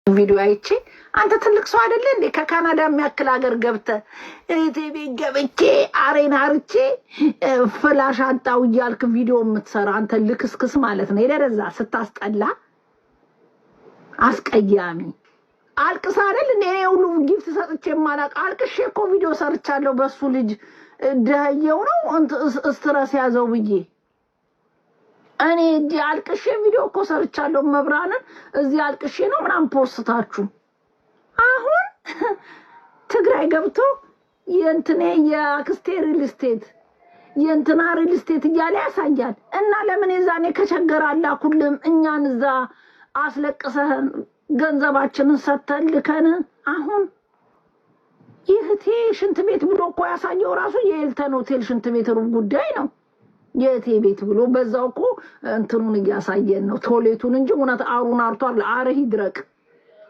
ቪዲዮ አይቼ አንተ ትልቅ ሰው አይደለ እንዴ ከካናዳ የሚያክል ሀገር ገብተ ቲቪ ገብቼ አሬና አርቼ ፍላሽ አጣው እያልክ ቪዲዮ የምትሰራ አንተ ልክስክስ ማለት ነው። የደረዛ ስታስጠላ አስቀያሚ አልቅሳ አይደል እንዴ እኔ ሁሉ ጊፍት ሰጥቼ ማላቅ አልቅሼ እኮ ቪዲዮ ሰርቻለሁ። በሱ ልጅ ደህየው ነው ስትረስ ያዘው ብዬ እኔ እዚህ አልቅሼ ቪዲዮ እኮ ሰርቻለሁ። መብራንን እዚህ አልቅሼ ነው ምናምን ፖስታችሁ አሁን ትግራይ ገብቶ የእንትኔ የአክስቴ ሪል ስቴት የእንትና ሪል ስቴት እያለ ያሳያል። እና ለምን የዛኔ ከቸገራላ ሁሉም እኛን እዛ አስለቅሰህን ገንዘባችንን ሰተን ልከን አሁን ይህቴ ሽንት ቤት ብሎ እኮ ያሳየው ራሱ የኤልተን ሆቴል ሽንት ቤት ሩብ ጉዳይ ነው። የቴ ቤት ብሎ በዛው እኮ እንትኑን እያሳየን ነው ቶሌቱን እንጂ እውነት አሩን አርቷል። አረህ ይድረቅ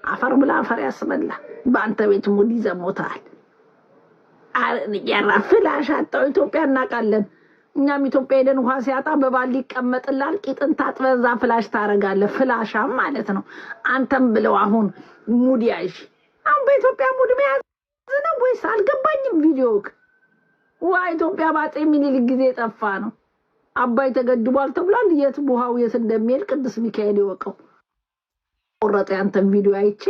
አፈር ብላ አፈር ያስበላ። በአንተ ቤት ሙድ ይዘሞታል። አረን ፍላሽ አጣው። ኢትዮጵያ እናውቃለን። እኛም ኢትዮጵያ ሄደን ውሃ ሲያጣ በባሊ ይቀመጥላል። ቂጥን ታጥበዛ ፍላሽ ታረጋለህ። ፍላሻም ማለት ነው። አንተም ብለው አሁን ሙድ ያዥ። አሁን በኢትዮጵያ ሙድ መያዝ ነው ወይስ አልገባኝም። ቪዲዮክ ዋ ኢትዮጵያ ባጤ ሚኒሊክ ጊዜ ጠፋ ነው። አባይ ተገድቧል ተብሏል። የት ውሃው የት እንደሚሄድ ቅዱስ ሚካኤል ይወቀው። ቆረጠ ያንተን ቪዲዮ አይቼ